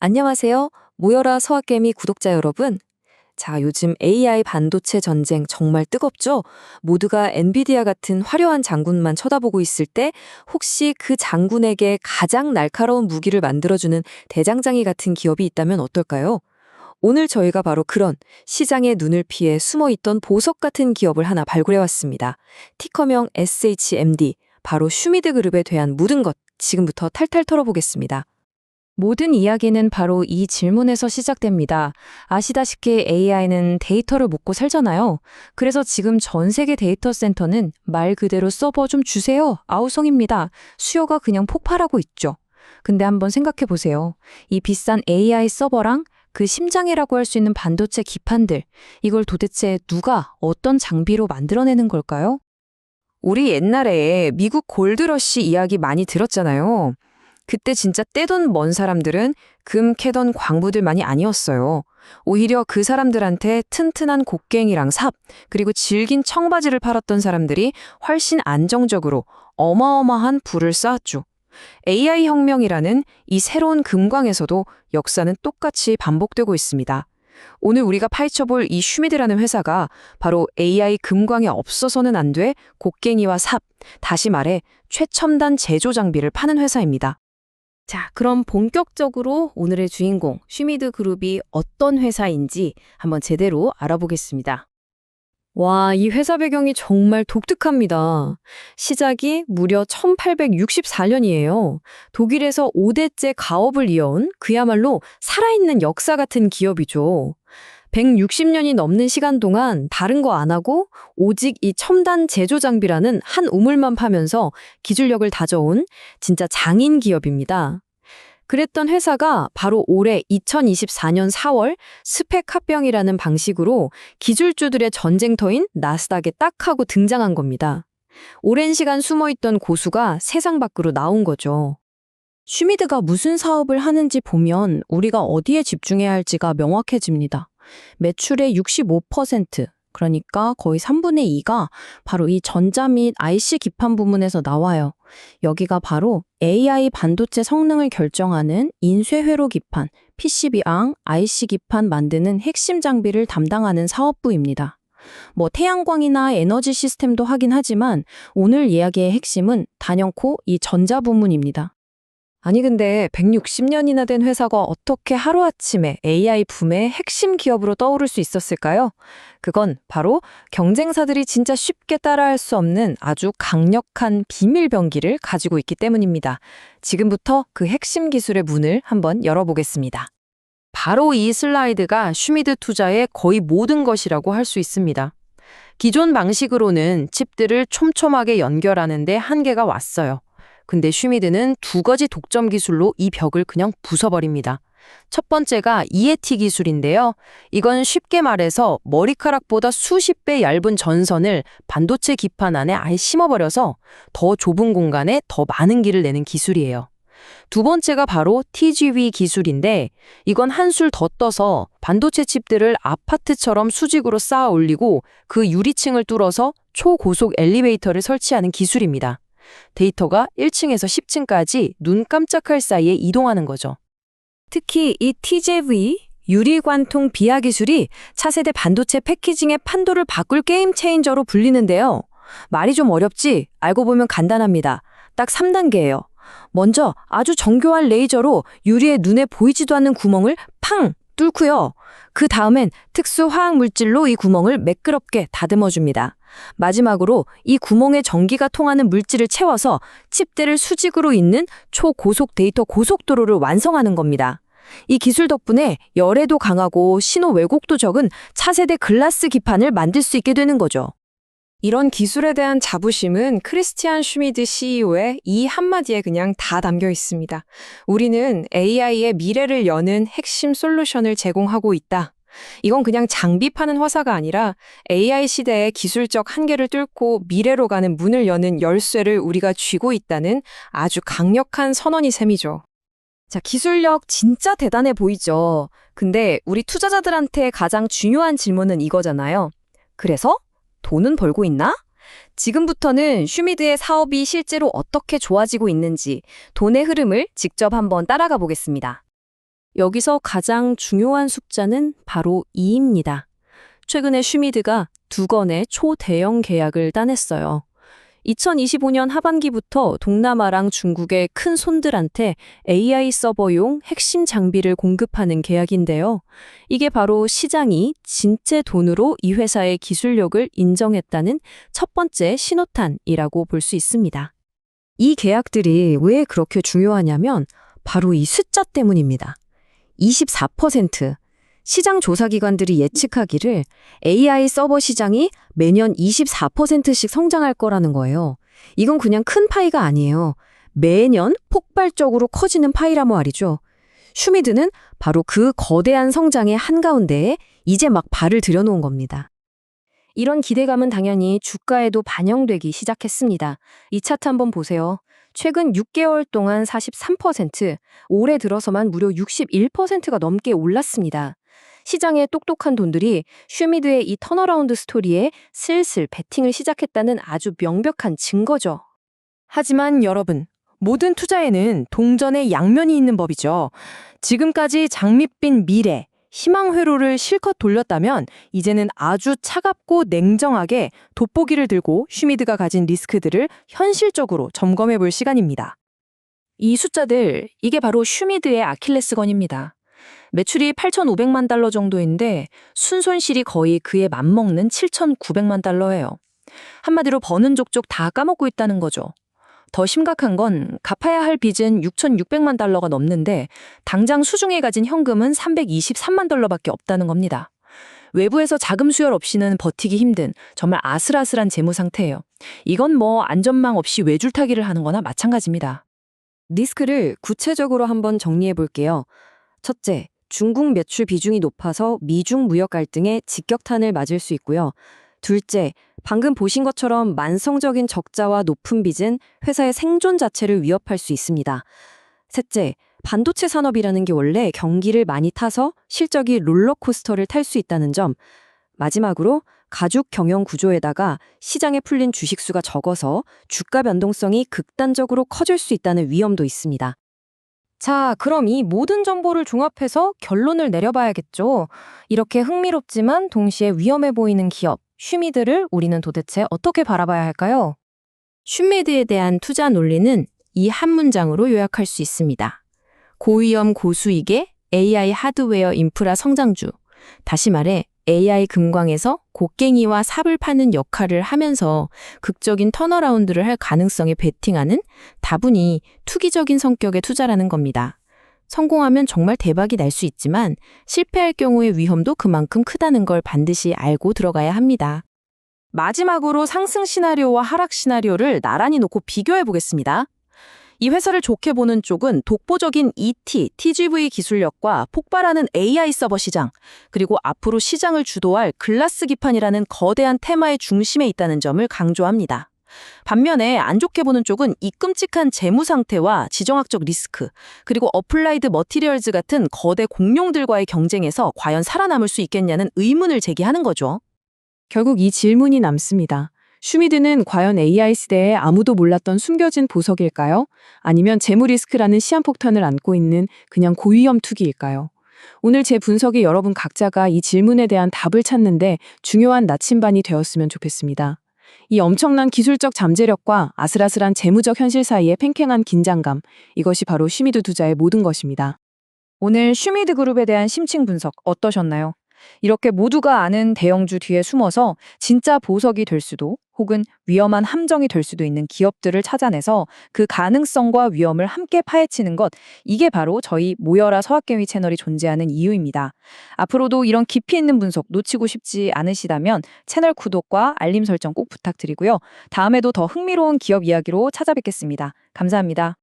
안녕하세요. 모여라 서학개미 구독자 여러분. 자, 요즘 AI 반도체 전쟁 정말 뜨겁죠? 모두가 엔비디아 같은 화려한 장군만 쳐다보고 있을 때 혹시 그 장군에게 가장 날카로운 무기를 만들어주는 대장장이 같은 기업이 있다면 어떨까요? 오늘 저희가 바로 그런 시장의 눈을 피해 숨어있던 보석 같은 기업을 하나 발굴해왔습니다. 티커명 SHMD, 바로 슈미드 그룹에 대한 모든 것 지금부터 탈탈 털어보겠습니다. 모든 이야기는 바로 이 질문에서 시작됩니다. 아시다시피 AI는 데이터를 먹고 살잖아요. 그래서 지금 전 세계 데이터 센터는 말 그대로 서버 좀 주세요. 아우성입니다. 수요가 그냥 폭발하고 있죠. 근데 한번 생각해 보세요. 이 비싼 AI 서버랑 그 심장이라고 할 수 있는 반도체 기판들, 이걸 도대체 누가 어떤 장비로 만들어내는 걸까요? 우리 옛날에 미국 골드러시 이야기 많이 들었잖아요. 그때 진짜 떼돈 먼 사람들은 금 캐던 광부들만이 아니었어요. 오히려 그 사람들한테 튼튼한 곡괭이랑 삽, 그리고 질긴 청바지를 팔았던 사람들이 훨씬 안정적으로 어마어마한 부를 쌓았죠. AI 혁명이라는 이 새로운 금광에서도 역사는 똑같이 반복되고 있습니다. 오늘 우리가 파헤쳐볼 이 슈미드라는 회사가 바로 AI 금광에 없어서는 안 돼 곡괭이와 삽, 다시 말해 최첨단 제조 장비를 파는 회사입니다. 자, 그럼 본격적으로 오늘의 주인공 슈미드 그룹이 어떤 회사인지 한번 제대로 알아보겠습니다. 와, 이 회사 배경이 정말 독특합니다. 시작이 무려 1864년이에요. 독일에서 5대째 가업을 이어온 그야말로 살아있는 역사 같은 기업이죠. 160년이 넘는 시간 동안 다른 거 안 하고 오직 이 첨단 제조 장비라는 한 우물만 파면서 기술력을 다져온 진짜 장인 기업입니다. 그랬던 회사가 바로 올해 2024년 4월 스펙 합병이라는 방식으로 기술주들의 전쟁터인 나스닥에 딱 하고 등장한 겁니다. 오랜 시간 숨어있던 고수가 세상 밖으로 나온 거죠. 슈미드가 무슨 사업을 하는지 보면 우리가 어디에 집중해야 할지가 명확해집니다. 매출의 65%, 그러니까 거의 3분의 2가 바로 이 전자 및 IC 기판 부문에서 나와요. 여기가 바로 AI 반도체 성능을 결정하는 인쇄회로 기판, PCB랑 IC 기판 만드는 핵심 장비를 담당하는 사업부입니다. 태양광이나 에너지 시스템도 하긴 하지만 오늘 이야기의 핵심은 단연코 이 전자 부문입니다. 아니 근데 160년이나 된 회사가 어떻게 하루아침에 AI 붐의 핵심 기업으로 떠오를 수 있었을까요? 그건 바로 경쟁사들이 진짜 쉽게 따라할 수 없는 아주 강력한 비밀 병기를 가지고 있기 때문입니다. 지금부터 그 핵심 기술의 문을 한번 열어보겠습니다. 바로 이 슬라이드가 슈미드 투자의 거의 모든 것이라고 할 수 있습니다. 기존 방식으로는 칩들을 촘촘하게 연결하는 데 한계가 왔어요. 근데 슈미드는 두 가지 독점 기술로 이 벽을 그냥 부숴버립니다. 첫 번째가 EAT 기술인데요. 이건 쉽게 말해서 머리카락보다 수십 배 얇은 전선을 반도체 기판 안에 아예 심어버려서 더 좁은 공간에 더 많은 길을 내는 기술이에요. 두 번째가 바로 TGV 기술인데 이건 한술 더 떠서 반도체 칩들을 아파트처럼 수직으로 쌓아 올리고 그 유리층을 뚫어서 초고속 엘리베이터를 설치하는 기술입니다. 데이터가 1층에서 10층까지 눈 깜짝할 사이에 이동하는 거죠. 특히 이 TGV, 유리관통 비하 기술이 차세대 반도체 패키징의 판도를 바꿀 게임 체인저로 불리는데요. 말이 좀 어렵지? 알고 보면 간단합니다. 딱 3단계예요. 먼저 아주 정교한 레이저로 유리의 눈에 보이지도 않는 구멍을 팡! 뚫고요. 그 다음엔 특수 화학 물질로 이 구멍을 매끄럽게 다듬어줍니다. 마지막으로 이 구멍에 전기가 통하는 물질을 채워서 칩대를 수직으로 잇는 초고속 데이터 고속도로를 완성하는 겁니다. 이 기술 덕분에 열에도 강하고 신호 왜곡도 적은 차세대 글라스 기판을 만들 수 있게 되는 거죠. 이런 기술에 대한 자부심은 크리스티안 슈미드 CEO의 이 한마디에 그냥 다 담겨 있습니다. 우리는 AI의 미래를 여는 핵심 솔루션을 제공하고 있다. 이건 그냥 장비 파는 화사가 아니라 AI 시대의 기술적 한계를 뚫고 미래로 가는 문을 여는 열쇠를 우리가 쥐고 있다는 아주 강력한 선언이 셈이죠. 자, 기술력 진짜 대단해 보이죠? 근데 우리 투자자들한테 가장 중요한 질문은 이거잖아요. 그래서 돈은 벌고 있나? 지금부터는 슈미드의 사업이 실제로 어떻게 좋아지고 있는지 돈의 흐름을 직접 한번 따라가 보겠습니다. 여기서 가장 중요한 숫자는 바로 2입니다. 최근에 슈미드가 2건의 초대형 계약을 따냈어요. 2025년 하반기부터 동남아랑 중국의 큰 손들한테 AI 서버용 핵심 장비를 공급하는 계약인데요. 이게 바로 시장이 진짜 돈으로 이 회사의 기술력을 인정했다는 첫 번째 신호탄이라고 볼 수 있습니다. 이 계약들이 왜 그렇게 중요하냐면 바로 이 숫자 때문입니다. 24%. 시장 조사기관들이 예측하기를 AI 서버 시장이 매년 24%씩 성장할 거라는 거예요. 이건 그냥 큰 파이가 아니에요. 매년 폭발적으로 커지는 파이라고 말이죠. 슈미드는 바로 그 거대한 성장의 한가운데에 이제 막 발을 들여놓은 겁니다. 이런 기대감은 당연히 주가에도 반영되기 시작했습니다. 이 차트 한번 보세요. 최근 6개월 동안 43%, 올해 들어서만 무려 61%가 넘게 올랐습니다. 시장의 똑똑한 돈들이 슈미드의 이 턴어라운드 스토리에 슬슬 베팅을 시작했다는 아주 명백한 증거죠. 하지만 여러분, 모든 투자에는 동전의 양면이 있는 법이죠. 지금까지 장밋빛 미래, 희망 회로를 실컷 돌렸다면 이제는 아주 차갑고 냉정하게 돋보기를 들고 슈미드가 가진 리스크들을 현실적으로 점검해 볼 시간입니다. 이 숫자들, 이게 바로 슈미드의 아킬레스건입니다. 매출이 8,500만 달러 정도인데 순손실이 거의 그에 맞먹는 7,900만 달러예요. 한마디로 버는 족족 다 까먹고 있다는 거죠. 더 심각한 건 갚아야 할 빚은 6,600만 달러가 넘는데 당장 수중에 가진 현금은 323만 달러밖에 없다는 겁니다. 외부에서 자금 수혈 없이는 버티기 힘든 정말 아슬아슬한 재무 상태예요. 이건 뭐 안전망 없이 외줄타기를 하는 거나 마찬가지입니다. 리스크를 구체적으로 한번 정리해 볼게요. 첫째, 중국 매출 비중이 높아서 미중 무역 갈등에 직격탄을 맞을 수 있고요. 둘째, 방금 보신 것처럼 만성적인 적자와 높은 빚은 회사의 생존 자체를 위협할 수 있습니다. 셋째, 반도체 산업이라는 게 원래 경기를 많이 타서 실적이 롤러코스터를 탈 수 있다는 점. 마지막으로 가죽 경영 구조에다가 시장에 풀린 주식수가 적어서 주가 변동성이 극단적으로 커질 수 있다는 위험도 있습니다. 자, 그럼 이 모든 정보를 종합해서 결론을 내려봐야겠죠. 이렇게 흥미롭지만 동시에 위험해 보이는 기업, 슈미드를 우리는 도대체 어떻게 바라봐야 할까요? 슈미드에 대한 투자 논리는 이 한 문장으로 요약할 수 있습니다. 고위험 고수익의 AI 하드웨어 인프라 성장주. 다시 말해 AI 금광에서 곡괭이와 삽을 파는 역할을 하면서 극적인 턴어라운드를 할 가능성에 베팅하는 다분히 투기적인 성격의 투자라는 겁니다. 성공하면 정말 대박이 날 수 있지만 실패할 경우의 위험도 그만큼 크다는 걸 반드시 알고 들어가야 합니다. 마지막으로 상승 시나리오와 하락 시나리오를 나란히 놓고 비교해 보겠습니다. 이 회사를 좋게 보는 쪽은 독보적인 ET, TGV 기술력과 폭발하는 AI 서버 시장, 그리고 앞으로 시장을 주도할 글라스 기판이라는 거대한 테마의 중심에 있다는 점을 강조합니다. 반면에 안 좋게 보는 쪽은 이 끔찍한 재무 상태와 지정학적 리스크, 그리고 어플라이드 머티리얼즈 같은 거대 공룡들과의 경쟁에서 과연 살아남을 수 있겠냐는 의문을 제기하는 거죠. 결국 이 질문이 남습니다. 슈미드는 과연 AI 시대에 아무도 몰랐던 숨겨진 보석일까요? 아니면 재무 리스크라는 시한폭탄을 안고 있는 그냥 고위험 투기일까요? 오늘 제 분석이 여러분 각자가 이 질문에 대한 답을 찾는데 중요한 나침반이 되었으면 좋겠습니다. 이 엄청난 기술적 잠재력과 아슬아슬한 재무적 현실 사이의 팽팽한 긴장감, 이것이 바로 슈미드 투자의 모든 것입니다. 오늘 슈미드 그룹에 대한 심층 분석 어떠셨나요? 이렇게 모두가 아는 대형주 뒤에 숨어서 진짜 보석이 될 수도 혹은 위험한 함정이 될 수도 있는 기업들을 찾아내서 그 가능성과 위험을 함께 파헤치는 것, 이게 바로 저희 모여라 서학개미 채널이 존재하는 이유입니다. 앞으로도 이런 깊이 있는 분석 놓치고 싶지 않으시다면 채널 구독과 알림 설정 꼭 부탁드리고요. 다음에도 더 흥미로운 기업 이야기로 찾아뵙겠습니다. 감사합니다.